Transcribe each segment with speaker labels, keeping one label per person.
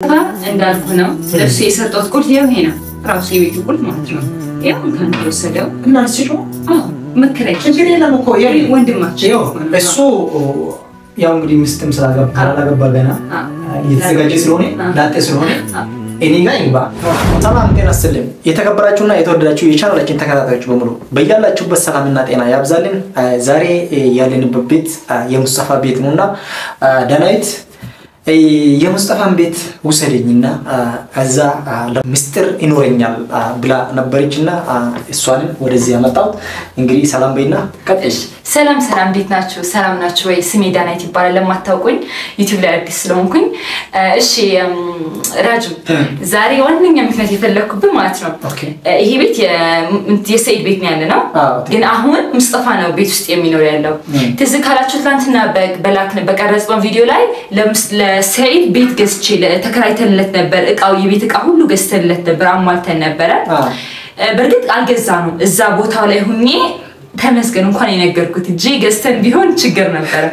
Speaker 1: እንዳልኩ ነው ለሱ የሰጠው ቁልፍ ይሄ ነው ራሱ የቤቱ ቁልፍ ማለት ነው ያው እንኳን ተወሰደው
Speaker 2: እና ሲሉ
Speaker 1: መከራይ
Speaker 2: ችግር የለም እኮ
Speaker 1: ወንድማቸው
Speaker 2: እሱ ያው እንግዲህ ምስትም ስላገባ ገና እየተዘጋጀ ስለሆነ ላጤ ስለሆነ እኔ ጋር ይባ ሰላም ጤና ይስጥልኝ የተከበራችሁና የተወደዳችሁ የቻናላችን ተከታታዮች በሙሉ በእያላችሁበት ሰላምና ጤና ያብዛልን ዛሬ ያለንበት ቤት የሙስጠፋ ቤት ነውና ዳናይት የሙስጠፋን ቤት ወሰደኝና አዛ ለምስጥር ይኖረኛል ብላ ነበርችና እሷን ወደዚህ ያመጣው እንግዲህ ሰላም በይና
Speaker 1: ቀጥሽ ሰላም እንዴት ናችሁ ሰላም ናችሁ ወይ ስሜ ዳናይት ይባላል ለማታውቁኝ ዩቲዩብ ላይ አዲስ ስለሆንኩኝ እሺ ራጁ ዛሬ ዋንኛ ምክንያት የፈለኩብህ ማለት ነው ይሄ ቤት የሰይድ ቤት ነው ያለነው ግን አሁን ሙስጠፋ ነው ቤት ውስጥ የሚኖር ያለው ተዝካላችሁ ትላንትና በቀረጽነው ቪዲዮ ላይ ለሰይድ ቤት ገዝቼ ተከራይተንለት ነበር እቃው የቤት እቃ ሁሉ ገዝተንለት ነበር አሟልተን ነበር በርግጥ አልገዛንም እዛ ቦታው ላይ ሆኜ ተመስገን እንኳን የነገርኩት እጂ ገስተን ቢሆን ችግር ነበር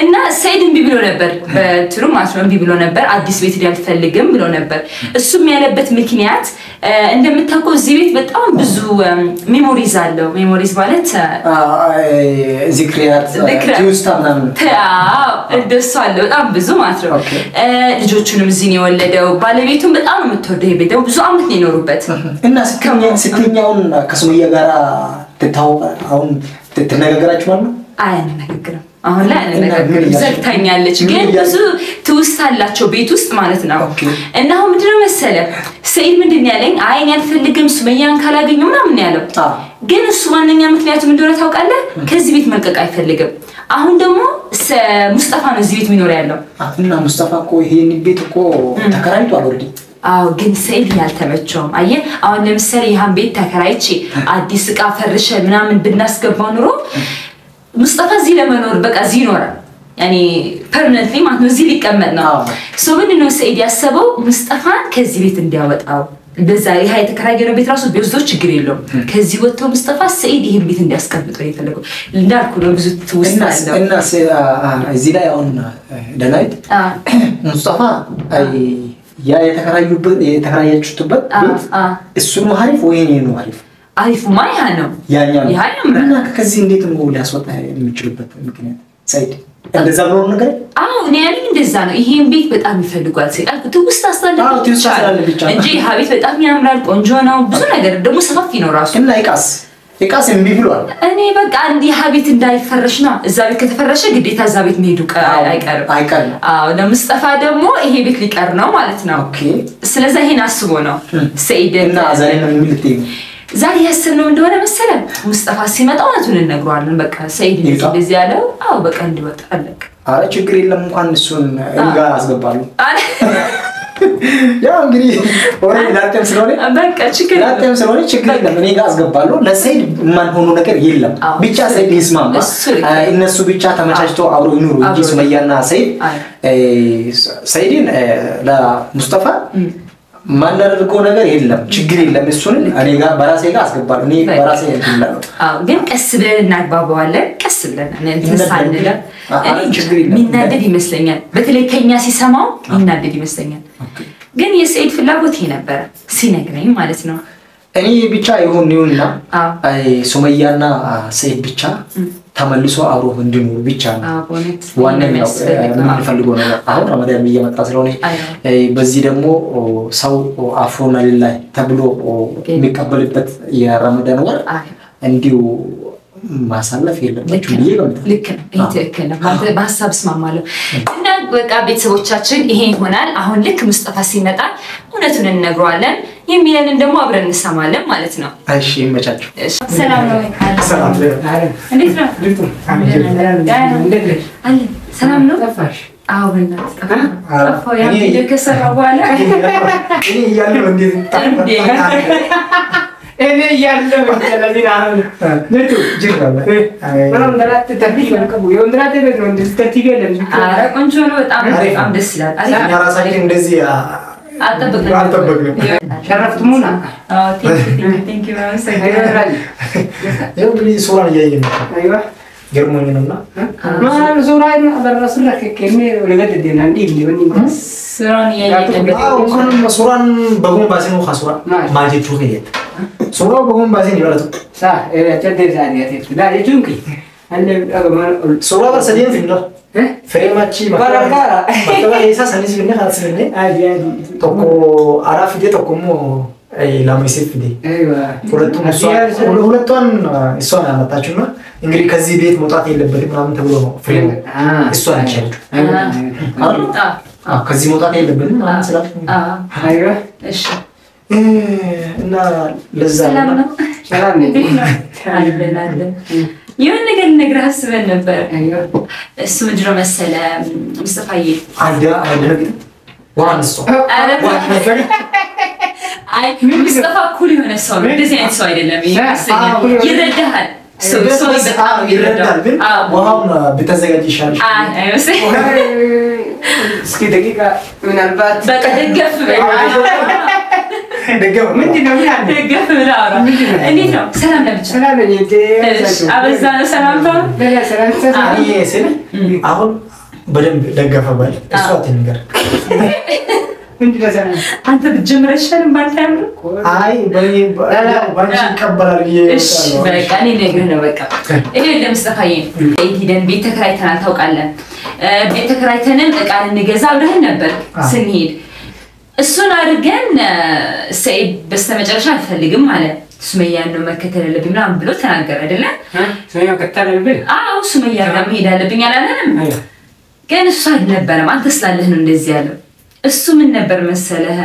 Speaker 1: እና ሰይድ እንቢ ብሎ ነበር በትሩ ማስሮ እንቢ ብሎ ነበር አዲስ ቤት ሊያልፈልግም ብሎ ነበር እሱም ያለበት ምክንያት እንደምታውቁ እዚህ ቤት በጣም ብዙ ሜሞሪዝ አለው ሜሞሪዝ ማለት
Speaker 2: ዚክሪያት ዩስታምናም
Speaker 1: እንደሱ አለ በጣም ብዙ ማለት ነው ልጆቹንም እዚህ ነው የወለደው ባለቤቱም በጣም ነው የምትወደው ይሄ ቤት ብዙ አመት ነው የኖሩበት
Speaker 2: እና ስትኛውን ከሱመያ ጋራ ተታውቃ አሁን ተነጋገራችሁ ማለት ነው
Speaker 1: አይነጋገርም አሁን ላይ አይነጋገርም ዘግታኛለች ግን ብዙ ትውስታላቸው ቤት ውስጥ ማለት ነው እና አሁን ምንድነው መሰለ ሰይድ ምንድነው ያለኝ አይን ያልፈልግም ሱመያን ካላገኘው ምናምን ያለው ግን እሱ ዋነኛ ምክንያቱ ምንድነው ታውቃለህ ከዚህ ቤት መልቀቅ አይፈልግም አሁን ደግሞ ሙስጠፋ ነው እዚህ ቤት የሚኖር ያለው
Speaker 2: እና ሙስጠፋ እኮ ይሄን ቤት እኮ ተከራይቷል ወርዲ
Speaker 1: ግን ሰይድ ያልተመቸው አየ አሁን ለምሳሌ ይሄን ቤት ተከራይቼ አዲስ እቃ ፈርሸ ምናምን ብናስገባው ኑሮ ሙስጠፋ እዚህ ለመኖር በቃ እዚህ ይኖራል يعني permanently ማለት ነው እዚህ ሊቀመጥ ነው ሶ ምንድነው ሰይድ ያሰበው ሙስጠፋን ከዚህ ቤት እንዲያወጣው በዛ ይሄ የተከራየነው ቤት ራሱ ቢወስዶ ችግር የለውም ከዚህ ወጥቶ ሙስጠፋ ሰይድ ይሄን ቤት እንዲያስቀምጠው ይፈልጋው እንዳልኩ ነው ብዙ ትውስታለሁ
Speaker 2: እና እዚህ ላይ አሁን ዳናይት ሙስጠፋ ያ የተከራያችሁበት ቤት እሱን ማሪፍ ወይ ነው ማሪፍ
Speaker 1: አሪፍ ማያ ነው
Speaker 2: ያኛው እና ከዚህ እንዴት ነው ሊያስወጣ የሚችልበት ምክንያት ሰይድ እንደዛ ብሎ ነገር
Speaker 1: እኔ ያለኝ እንደዛ ነው ይሄን ቤት በጣም ይፈልጋል ሰይድ ትውስታ አስተላልፍ ብቻ እንጂ ሀቤት በጣም ያምራል ቆንጆ ነው ብዙ ነገር ደግሞ ሰፋፊ ነው ራሱ
Speaker 2: እና ይቃስ እንቢ ብሏል
Speaker 1: እኔ በቃ እንዲ ሀቤት እንዳይፈረሽ ነው እዛ ቤት ከተፈረሸ ግዴታ እዛ ቤት መሄዱ አይቀርም ለሙስጠፋ ደግሞ ይሄ ቤት ሊቀር ነው ማለት ነው ስለዚህ ይሄን አስቦ ነው ሰይድ
Speaker 2: እና ዛሬ ነው የሚልትኝ
Speaker 1: ዛሬ ያሰነው እንደሆነ መሰለን ሙስጠፋ ሲመጣ ወንቱን እንነግሯለን በቃ ሰይድ እንደዚህ ያለው በቃ እንዲወጣ አለቀ
Speaker 2: አረ ችግር የለም እንኳን እሱን እንጋ አስገባሉ ያው እንግዲህ ወሬ ላተም ስለሆነ
Speaker 1: በቃ ችግር
Speaker 2: የለም እኔ ጋር አስገባሉ ለሰይድ ማን ሆኖ ነገር የለም ብቻ ሰይድ ይስማማ እነሱ ብቻ ተመቻችተው አብሮ ይኑሩ እንጂ ሱመያና ሰይድን ለሙስጠፋ ማን አድርገው ነገር የለም ችግር የለም እሱን እኔ ጋር በራሴ ጋር አስገባሉ እኔ በራሴ እንትላለው
Speaker 1: ግን ቀስ ብለን እናግባባዋለን ቀስ ብለን እንተሳነለ ችግር የለም ሚናደድ ይመስለኛል በተለይ ከኛ ሲሰማው ሚናደድ ይመስለኛል ግን የሰይድ ፍላጎት ይሄ ነበር ሲነግረኝ ማለት ነው
Speaker 2: እኔ ብቻ ይሁንና ሱመያና ሰይድ ብቻ ተመልሶ አብሮ እንዲኖር ብቻ ነው ዋናው ምን ፈልጎ ነው አሁን ረመዳን እየመጣ ስለሆነ በዚህ ደግሞ ሰው አፍሮና ሊላይ ተብሎ የሚቀበልበት የረመዳን ወር እንዲው ማሳለፍ የለባችሁ
Speaker 1: ልክ ነው ትክክል ነው በሐሳብ ስማማለሁ እና በቃ ቤተሰቦቻችን ይሄ ይሆናል አሁን ልክ ሙስጠፋ ሲመጣ እውነቱን እንነግረዋለን የሚለንን ደግሞ አብረን እንሰማለን ማለት ነው
Speaker 2: እሺ ይመቻችሁ
Speaker 1: ሰላም ነው
Speaker 2: ሰላም
Speaker 1: እንዴት ነው ሰላም ነው ጠፋሽ በእናትህ ጠፋው ያ ቪዲዮ ከሰራ በኋላ
Speaker 2: እኔ እያለሁ እኔ እያለሁ ስለዚህ አሁን ነቱ ጅርባ ምንም እንደላት ተርቲብ ነው የወንድራቴ ቤት ነው እንደዚህ ተርቲብ የለም
Speaker 1: ቆንጆ ነው በጣም ደስ ይላል
Speaker 2: ራሳችን እንደዚህ አልጠበቅንም
Speaker 1: ሸረፍቱሙና ቴንክ ዩ
Speaker 2: يوم لي صورة جايين.
Speaker 3: أيوة.
Speaker 2: ገርሞኝ ነውና
Speaker 3: ማን ዙራይ በራስልክ ከኔ ለገደደና እንዴ ሊሆን
Speaker 1: ስራን ያየለ
Speaker 2: አሁን ሱራን በጎን ባሲኑ ኻሱራ ማጂቹ ሄደ ሱራው በጎን ባሲን ይበላቱ
Speaker 3: ሳ ተደዛኒ ያቴት ዳ ይቱንኪ አንደ
Speaker 2: ሱራ በሰዲን ፊንዶ ፍሬማቺ
Speaker 3: ባራጋራ
Speaker 2: ማተባ ኢሳ ሰኒስ ቢነ ኻስብነ
Speaker 3: አዲ
Speaker 2: ቶኮ አራፍ ዲ ቶኮሞ ላምሲፍ ዲ
Speaker 3: አይዋ
Speaker 2: ሁለቱን እሷን አመጣችሁና እንግዲህ ከዚህ ቤት መውጣት የለበትም ምናምን ተብሎ ነው ፍሬም እሷን አቻለች ከዚህ መውጣት የለበትም ምናምን ስላልኩ
Speaker 3: አይዋ
Speaker 1: እሺ
Speaker 2: እና ለዛ
Speaker 1: ነው
Speaker 3: ሰላም
Speaker 1: አለናለን የሆነ ነገር ነግረህ አስበን ነበር እሱ ምድሮ መሰለ ሙስጠፋዬ
Speaker 2: አደረግ ዋንስቶ
Speaker 1: አይ ሙስጠፋ ኩል የሆነ ሰው ነው እንደዚህ አይነት ሰው አይደለም ይረዳሃል ሰው
Speaker 2: ይረዳል ግን ዋውን በተዘጋጅ ይሻላል
Speaker 3: እስኪ ደቂቃ ምናልባት
Speaker 1: በቃ ደገፍ
Speaker 2: ደገፍ
Speaker 3: ምንድነው
Speaker 1: ደገፍ ብላራ እንዴት ነው ሰላም ለብቻ
Speaker 3: ሰላም ነኝ
Speaker 1: አበዛ ሰላም ነው
Speaker 2: አይ ስለ አሁን በደንብ ደገፈ ባል እሷ ትንገር
Speaker 3: ምንድነው ሰላም
Speaker 1: አንተ ብትጀምረሻል ማለት አይደል
Speaker 2: አይ ባንቺ ይቀበላል
Speaker 1: እሺ በቃ እኔ ነግሬህ ነው በቃ ይሄ ለሙስጠፋዬ ሄደን ቤት ተከራይተናል ታውቃለህ ቤት ተከራይተንም ዕቃ እንገዛ ብለህ ነበር ስንሄድ እሱን አድርገን ሰይድ በስተመጨረሻ አልፈልግም ማለት ሱመያን ነው መከተል ያለብኝ ምናምን ብሎ ተናገረ አይደለ
Speaker 3: ሱመያ ከተለብኝ
Speaker 1: አዎ ሱመያ ጋር መሄድ አለብኝ አላለንም ግን እሱ አልነበረም አንተ ስላለህ ነው እንደዚህ ያለው እሱ ምን ነበር መሰለህ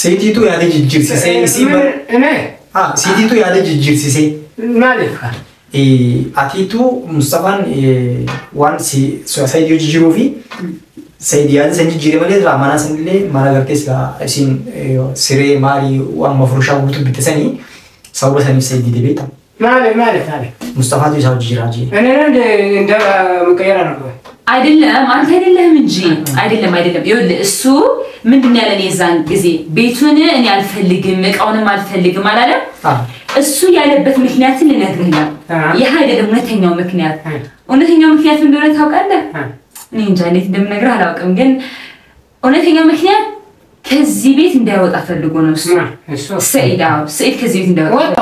Speaker 2: ሴቲቱ ያለጅ እጅግ ሲሰይ ሲመር
Speaker 3: እኔ
Speaker 2: ሴቲቱ ያለጅ እጅግ ሲሰይ
Speaker 3: ማለት
Speaker 2: አቲቱ ሙስጠፋን ዋን ሳይዲዮ ጅሩፊ ሰይዲያን ሰንጂ ጅሪመሌ ራማና ሰንለ ማናገርቴስ ሲን ሲሬ ማሪ ዋን መፍሩሻ ውጡ ቢተሰኒ ሰው በሰኒ ሰይዲ ዲቤታ
Speaker 3: ማለት
Speaker 2: ሙስጠፋ ዲሳው ጅራጂ
Speaker 3: እኔ እንደ መቀየራ ነው
Speaker 1: አይደለም አንተ አይደለም እንጂ አይደለም ይኸውልህ እሱ ምንድን ያለ ነው የዛን ጊዜ ቤቱን እኔ አልፈልግም ዕቃውንም አልፈልግም አላለም እሱ ያለበት ምክንያትን ልነግርህ ነው ይሄ አይደለም እውነተኛው ምክንያት ምን እንደሆነ ታውቃለህ እኔ እንጃ እንዴት እንደምነግርህ አላውቅም ግን እውነተኛው ምክንያት ከዚህ ቤት እንዳይወጣ ፈልጎ ነው እሱ ሰይድ ከዚህ ቤት እንዳይወጣ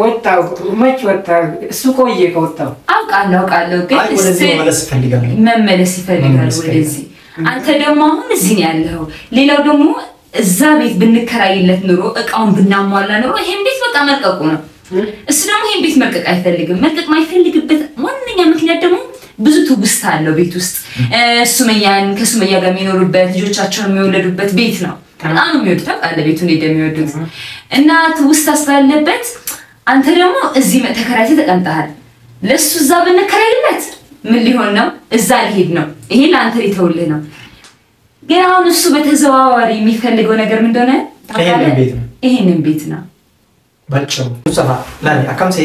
Speaker 3: ወጣው መች ወጣ እሱ ቆየ ከወጣው
Speaker 1: አውቃለሁ ግን መመለስ ይፈልጋል ወደዚህ አንተ ደግሞ አሁን እዚህ ነው ያለው ሌላው ደግሞ እዛ ቤት ብንከራይለት ኑሮ ዕቃውን ብናሟላ ኑሮ ይሄን ቤት በቃ መልቀቁ ነው እሱ ደግሞ ይሄን ቤት መልቀቅ አይፈልግም መልቀቅ ማይፈልግበት ዋነኛ ምክንያት ደግሞ ብዙ ትውስታ አለው ቤት ውስጥ ከሱመያ ጋር የሚኖሩበት ልጆቻቸውን የሚወለዱበት ቤት ነው በጣም የሚወዱት አለ ቤቱን እንደሚወዱት እና ትውስታ ስላለበት አንተ ደግሞ እዚህ ተከራይተህ ተቀምጠሃል ለሱ እዛ ብንከራይለት ምን ሊሆን ነው እዛ ሊሄድ ነው ይሄ ለአንተ ሊተውልህ ነው ግን አሁን እሱ በተዘዋዋሪ የሚፈልገው ነገር ምን እንደሆነ ይሄንን ቤት ነው
Speaker 2: ባጭሩ ሙስጠፋ ላኒ አከምሴ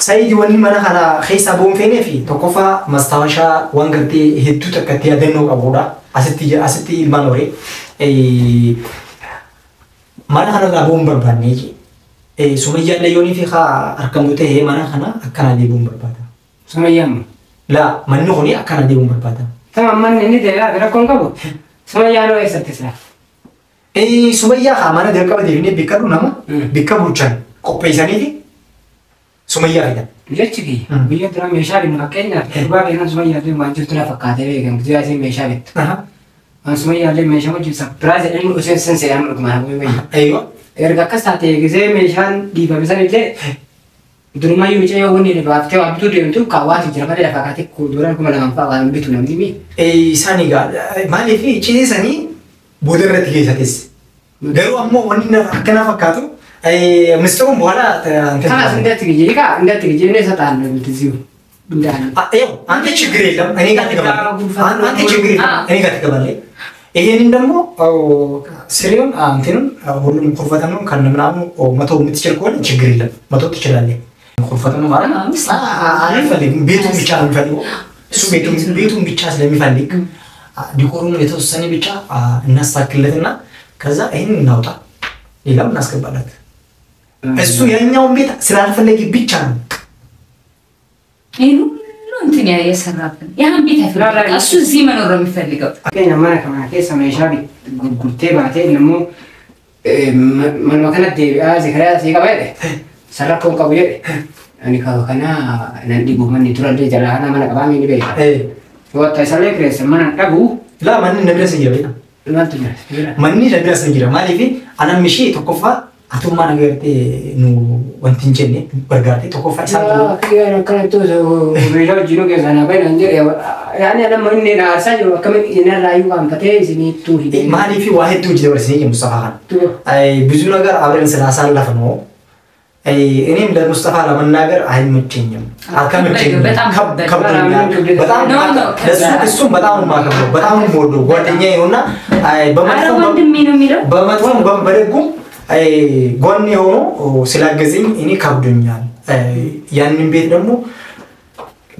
Speaker 2: ሰይድ ወኒ ማና ኻላ ኺሳ ቦንፌኔ ፊ ተቆፋ ማስታወሻ ወንገርቴ ሄዱ ተከተ ያደነው ቀቦዳ አስቲ ማኖሬ ማና ኻላ ቦምበር ባኔጂ ሱመያ ለዮኒ ፊ ኻ አርከሙቴ ማና ኻና አከናዲ ቦምበር ባታ
Speaker 3: ሱመያ
Speaker 2: ላ ማን ሆኒ አከናዲ ቦምበር ባታ
Speaker 3: ተማማን እኔ ደላ ረኮን ቀቦ ሱመያ ነው አይሰጥሳ
Speaker 2: ሱመያ ኻ ማና ደቀበ ዲኒ ቢቀዱ ነማ ቢቀቡቻን ቆፔሰኒቲ ሱመያ አይደል
Speaker 3: ለችጊ ብዬ ድራም የሻሪ ማከኛ ተባባ የና ሱመያ ላይ ማንጀት ላይ ፈካተ በገም ጊዜ ያዘ መሻ ቤት ሱመያ ላይ መሻዎች ሰፕራይዝ እኑ እሰንሰን ያምሩት ማለት ነው
Speaker 2: አይዮ
Speaker 3: ኤርጋ ከስታቴ ጊዜ መሻን ዲበመሰን ይለ ድሩማዩ መጫው ወኔ ነው አፍቴው አብቱ ደንቱ ካዋት ጅራፈለ ለፈካተ ኮዶራን ኩመላ ማንፋ ዋን ቢቱ ነው እንዴ
Speaker 2: ሳኒ ጋር ማለፊ ቺኔ ሳኒ ቦደረት ይገሳተስ ገሩ አሞ ወንና ከና ፈካቱ ምስጥሩም በኋላ
Speaker 3: ታስ እንደት ግዬ እኔ ሰጣለሁ እንትዚሁ እንዳለ
Speaker 2: አየው አንተ ችግር የለም እኔ ጋር ተገባለህ አንተ ችግር የለም እኔ ጋር ተገባለህ ይሄንን ደግሞ ስሪውን አንተንም ሁሉም ኮርፈተን ነው ካለ ምናምን መቶ የምትችል ከሆነ ችግር የለም መቶ ትችላለህ ኮርፈተን ነው ማለት አይፈልግም ቤቱን ብቻ ነው የሚፈልገው እሱ ቤቱን ብቻ ስለሚፈልግ ዲኮሩን የተወሰነ ብቻ እናስተካክልለትና ከዛ ይሄንን እናውጣ ሌላው እናስገባላት እሱ ያኛውን ቤት ስላልፈለገ ብቻ ነው
Speaker 1: ይሄን ሁሉ እንትን የሰራብን ያን ቤት አይፈልግም እሱ እዚህ መኖር ነው የሚፈልገው
Speaker 3: ከኛ ማራ ከማከ ሰሜሻ ጉርቴ ባቴ ነሞ من وكانت ذكريات هي كمان سرقوا قبيل يعني كنا نندي بومن يترى دي جل أنا ما نقبل مني بيها هو تيسالي كريس ما نقبو
Speaker 2: لا ما نبي سنجرا
Speaker 3: ما تجرا
Speaker 2: ما نبي سنجرا ما لي في أنا مشي تكوفا أتوم ما نقدر نو وانتينجني برجعتي تكوفا
Speaker 3: لا كي كان تو بيجوا جينو كذا بين عندي يعني أنا ما إني ناسا جو كمان إننا رايو كم فتاة زني توهي
Speaker 2: ما لي في واحد توجد ورسني كمصطفى خان أي بزونا غير أبرن سلاسل لفنو أي إني من مصطفى لمن ناقر هاي متشينيم أكمل متشينيم كم بتاعم السوم بتاعم ما كبر بتاعم مودو قدنيا يونا أي بمتفهم بمبرقوم أي قاني هو سلاجزين إني كابدنيان يعني بيت دمو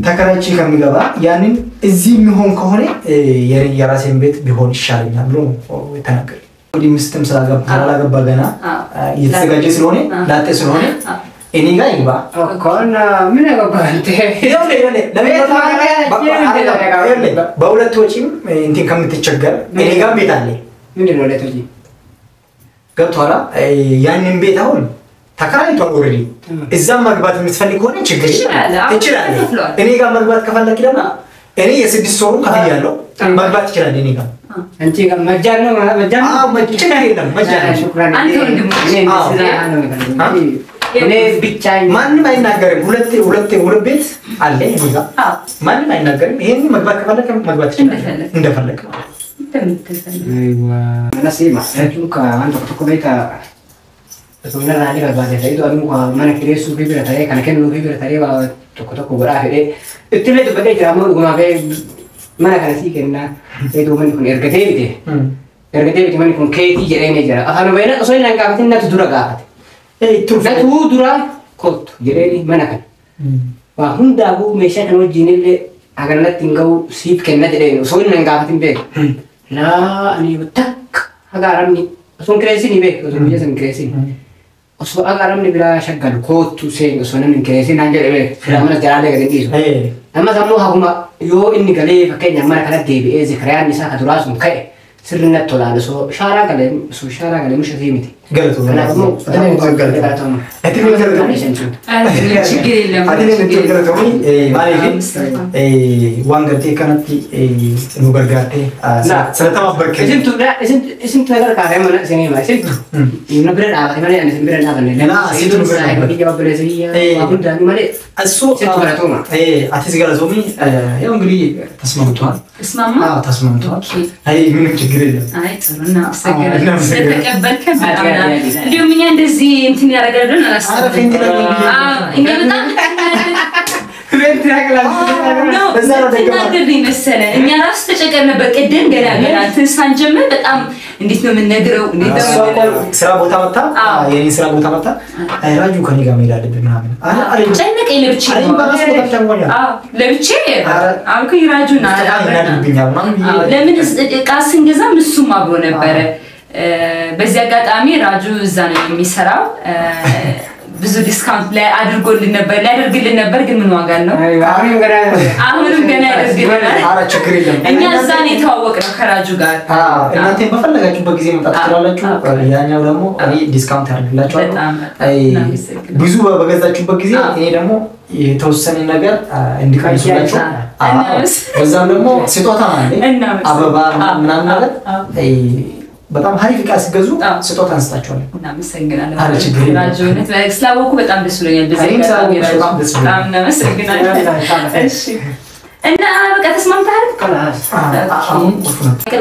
Speaker 2: تكرارشي كم جابا يعني الزين هون كهوني يراسين بيت بيهون الشارع نبلو ويتناقل ودي مستم سلاجب سلاجب بعدنا يتسجل سلوني لا تسلوني إني جاي با
Speaker 3: كون من أقول أنت
Speaker 2: يلا بقولة توجيم أنت كم تتشجع إني جام بيتالي
Speaker 3: من الولايات توجي
Speaker 2: قلت هلا يعني بيت هون تكراري تقولي إذا ما قبضت متفني كوني تشجعي تشجعي إني جام ما قبضت كفلا كده ما إني يسد الصوم كفيا له ما قبضت كده إني جام
Speaker 3: أنت كم مجانو مجانو
Speaker 2: مجانو كده مجانو
Speaker 3: شكرا إني بيتشاي
Speaker 2: ما ما ينقرب ولا بيت عليه هذا ما ينقرب هني ما قبضت كفلا كم ما قبضت كده ندفلك
Speaker 3: أيوة أنا سيما لكن كأنت كتكوبيتا تقولنا راني بعد ذلك أنا ما نكري سوبي برتاعي كان كن لوبي برتاعي بعد تكتكو برا هذي إتلي تبدأ جامو وما في ما نكرسي كنا itu man kun ergatee bite man kun keeti jedhee jira afaan bayna osoo hin gaafatin natu dura gaafate natu dura kootu jedhee mana kan waa hundaafuu meeshaa kan wajjin illee haganatti hin ga'u siif kenna jedhee osoo hin gaafatin beeku laa ani takka hagaaramni osoo hin kireessin beeku osoo biyya san kireessin osoo hagaaramni biraa shaggalu kootu seen osoo namni hin kireessin naan jedhe beeku firaa mana jalaalee gadi dhiisu amma sammuu haguma yoo inni galee fakkeenya mana kanatti deebi'ee zikriyaan isaa ka duraa sun ka'e sirri natti tolaale soo shaaraa galee musha fi miti.
Speaker 2: Galatu.
Speaker 3: Kanaafuu
Speaker 2: galatamu. Ati ni galatamu. Maaliif waan gartee kanatti nu gargaartee salatama barkee.
Speaker 3: Isin tuwaagar kaafee mana isinii maa isin nu bira dhaabate malee ani isin bira dhaabanne. Isin nu bira dhaabate jawab bira isin waa hundaan malee.
Speaker 2: Asoo atis galatumi ያው እንግዲህ ተስማምቷል ተስማምቷል አይ ምንም ችግር የለም
Speaker 1: አይ ጥሩና ስለተቀበልከ እንዲሁም እኛ እንደዚህ እንትን ያደርጋልን አላስተካክልም እኛ በጣም መሰለ እኛ ራስ ተጨቀር ነበር ቀደም ገና ሳንጀምር በጣም እንዴት ነው የምንነግረው እንዴት ነው
Speaker 2: ስራ ቦታ መጣ የኔ ስራ ቦታ መጣ ራጁ ከኔ ጋር መሄድ አለብን ምናምን
Speaker 1: አረ ጨነቀኝ ለብቻ አልኩኝ ራጁና ለምን ቃስ እንገዛም እሱም አብሮ ነበረ በዚህ አጋጣሚ ራጁ እዛ ነው የሚሰራው ብዙ ዲስካውንት ላይ አድርጎልን ነበር ግን ምን ዋጋ ነው አሁንም ገና ያደርግልናል
Speaker 2: አረ ችግር የለም
Speaker 1: እኛ እዛ ነው የተዋወቅነው ከራጁ ጋር
Speaker 2: እናንተ በፈለጋችሁበት ጊዜ መጣ ትችላላችሁ ያኛው ደግሞ እኔ ዲስካውንት አድርግላችኋለሁ ብዙ በገዛችሁበት ጊዜ እኔ ደግሞ የተወሰነ ነገር እንዲቀንሱላችሁ በዛም ደግሞ ስጦታ ማለት አበባ ምናምን ነገር በጣም ሀሪፍ ቃስ ገዙ ስጦታ አንስታችኋለሁ
Speaker 1: እናመሰግናለን
Speaker 2: አረ ችግር የለም
Speaker 1: ራጁነት ስላወኩ በጣም ደስ ብሎኛል በጣም እናመሰግናለን እሺ እና በቃ ተስማምተሃል
Speaker 2: አሁን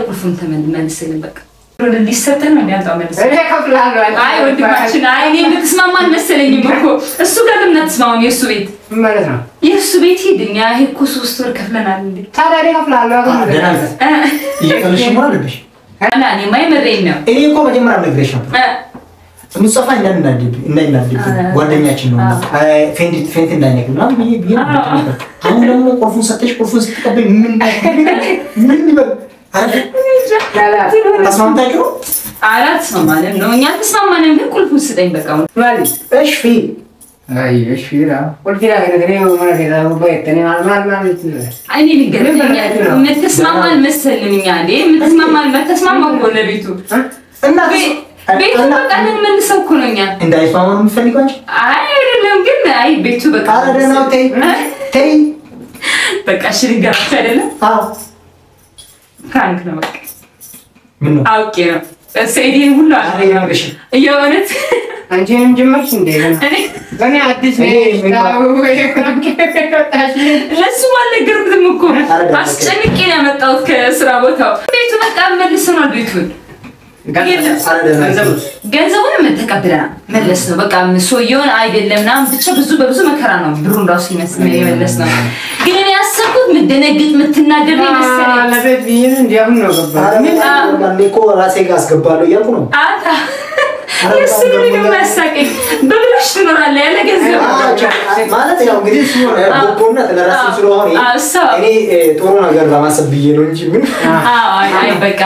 Speaker 1: ቁልፉን ተመልሰልን በቃ ሊሰጠን ነው እንዲያልጣው መልስ አይ ወንድማችን አይ እኔ የምትስማማን መሰለኝም እኮ እሱ ጋር ለምን አትስማማም የእሱ ቤት
Speaker 3: ማለት ነው
Speaker 1: የእሱ ቤት ሂድኛ ይሄ እኮ 3 ወር ከፍለናል እንዴ
Speaker 3: ታዲያ ከፍላለሁ
Speaker 2: ይፈልሽ ማለት ነው
Speaker 1: አና እኔ ማይመረኝ ነው
Speaker 2: እኔ እኮ መጀመሪያ ነግሬሽ ነው ሙስጣፋ እንዳይናደድ ጓደኛችን ነው ፌንት እንዳይነግር ነው ቢይ አሁን ደግሞ ቁልፉን ሰጠሽ ቁልፉን ስትቀበል ምን ይበል ተስማምታችሁ
Speaker 1: አራት ሰማንም ነው እኛ ተስማማንም ግን ቁልፉን ስጠኝ በቃ
Speaker 2: ማለት እሺ
Speaker 3: Ay, እሺ ወልፊራ ከነገሬው ማለት ነው በየተኔ ማል
Speaker 1: እኔ ንገረኝ የምትስማማል መሰለኝ እንዴ የምትስማማል መተስማማው እኮ ለቤቱ
Speaker 2: እና
Speaker 1: ቤቱ በቃ ምን መልሰው እኮ ነው እኛ
Speaker 2: እንዳይስማማ የምፈልገው
Speaker 1: አይ አይደለም ግን አይ ቤቱ በቃ
Speaker 2: አረደናው ተይ
Speaker 1: በቃ እሺ ልንገራችሁ አይደለም
Speaker 2: አዎ
Speaker 1: ፍራንክ ነው በቃ
Speaker 2: ምን ነው
Speaker 1: አውቄ ነው ሰይዲን ሁሉ
Speaker 2: አረጋግሽ
Speaker 1: የሆነት
Speaker 3: አንቺንም ጀመርሽ እንዴ ገና አዲስ ነው
Speaker 1: ለሱ አልነገርኩትም እኮ አስጨንቄ ነው ያመጣሁት ከስራ ቦታው ቤቱ በቃ መልሰናል ቤቱን ገንዘቡን ተቀብለናል መለስ ነው በቃ ሰውየውን አይደለምና ብቻ በብዙ መከራ ነው ብሩን ራሱ ይመለስ ነው ግን እኔ ያሰብኩት ምደነግጥ ምትናደር ነው መሰለኝ
Speaker 3: ለቤት ይሄን እንዲያውን ነው ገባ
Speaker 2: ማንኮ ራሴ ጋር አስገባለሁ እያልኩ ነው
Speaker 1: አታ የስሩን የሚያሳቀኝ በብለሽ ትኖራለህ ያለ ገንዘብ
Speaker 2: ማለት ያው እንግዲህ ሲሆን ቦቦና ለራሴ ስለሆነ እኔ ጥሩ ነገር ለማሰብ ብዬ ነው እንጂ ምን
Speaker 1: አይ በቃ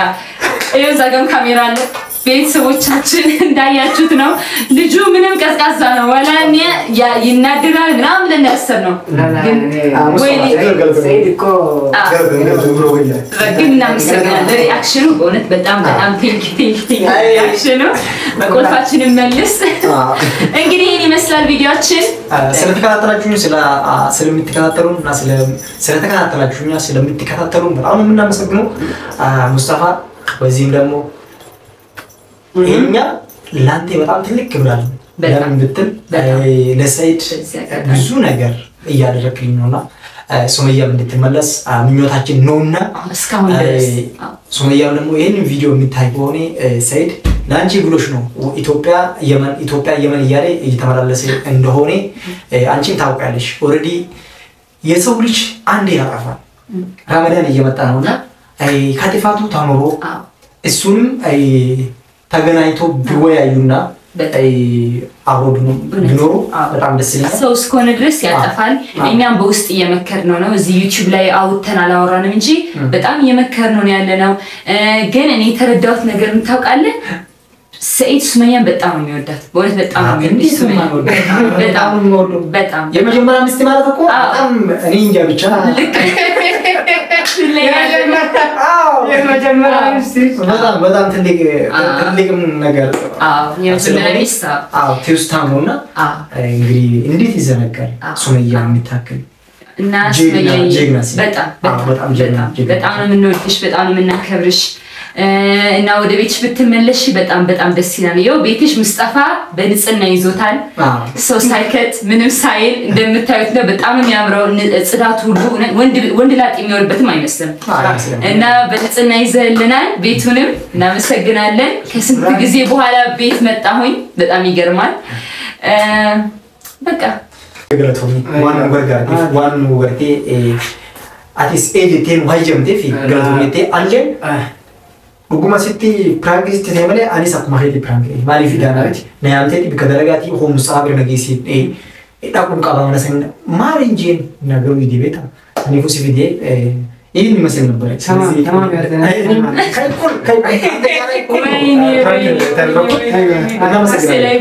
Speaker 1: የዛገም ካሜራ አለ ቤተሰቦቻችን እንዳያችሁት ነው ልጁ ምንም ቀዝቃዛ ነው ወላኔ ይናደዳል ምናምን ብለን ያሰብነው ግን ወይ
Speaker 3: ሰይድኮ
Speaker 1: ግን እናመሰግናለን ሪአክሽኑ በእውነት በጣም ቴንክ ሪአክሽኑ በቆልፋችንን መልስ እንግዲህ ይሄን ይመስላል ቪዲዮአችን
Speaker 2: ስለተከታተላችሁኝ ስለምትከታተሉና ስለተከታተላችሁኛ ስለምትከታተሉ በጣም እናመሰግናለን ሙስጣፋ በዚህም ደግሞ እኛ ላንተ በጣም ትልቅ ክብር አለ ለምን ብትል ለሰይድ ብዙ ነገር እያደረክልኝ ነውና ሱመያም እንድትመለስ ምኞታችን ነውና
Speaker 1: እስካሁን ድረስ
Speaker 2: ሱመያም ደግሞ ይሄን ቪዲዮ የሚታይ ከሆነ ሰይድ ላንቺ ብሎሽ ነው ኢትዮጵያ የመን እያለ እየተመላለሰ እንደሆነ አንቺም ታውቃለሽ ኦሬዲ የሰው ልጅ አንዴ ያጠፋል ረመዳን እየመጣ ነውና ከጥፋቱ ተምሮ እሱንም ተገናኝቶ ቢወያዩና አብሮ ቢኖሩ በጣም ደስ ይላል
Speaker 1: ሰው እስከሆነ ድረስ ያጠፋል እኛም በውስጥ እየመከርነው ነው እዚህ ዩቲዩብ ላይ አውጥተን አላወራንም እንጂ በጣም እየመከርነው ነው ያለነው ግን እኔ ተረዳሁት ነገር እንታውቃለህ ሰይድ ሱመያን በጣም ነው የሚወዳት በእውነት በጣም ነው የሚወዳት በጣም
Speaker 2: የመጀመሪያ ሚስት ማለት እኮ በጣም እኔ እንጃ ብቻ
Speaker 3: የመጀመሪያ ሚስት
Speaker 2: በጣም ትልቅ ነገር
Speaker 1: የመጀመሪያ ሚስት
Speaker 2: ትውስታ ነውና እንግዲህ እንዴት ይዘነጋል ሱመያ የሚታከል
Speaker 1: እና ሱመያ በጣም ነው የምንወድሽ በጣም ነው የምናከብርሽ እና ወደ ቤትሽ ብትመለሽ በጣም ደስ ይላል ይው ቤትሽ ሙስጣፋ በንጽህና ይዞታል ሰው ሳይከት ምንም ሳይል እንደምታዩት ነው በጣም የሚያምረው ጽዳቱ ሁሉ ወንድ ላጥ የሚወርበትም አይመስልም እና በንጽህና ይዘልናል ቤቱንም እናመሰግናለን ከስንት ጊዜ በኋላ ቤት መጣሁኝ በጣም ይገርማል በቃ
Speaker 2: ገለቶኒ ዋን ወርቴ አቲስ ኤዲቴን ዋይጀምቴ ፊ ገለቶኒቴ አለን Oguma sitti practice temale ani sakuma hedi practice mali fidanati ne ante ti bikadaragati hom sabre nagisi da kun qaba manasen marinjin nagaru idibeta ani fusi vide ይሄን ይመስል ነበር
Speaker 3: tamam
Speaker 2: kai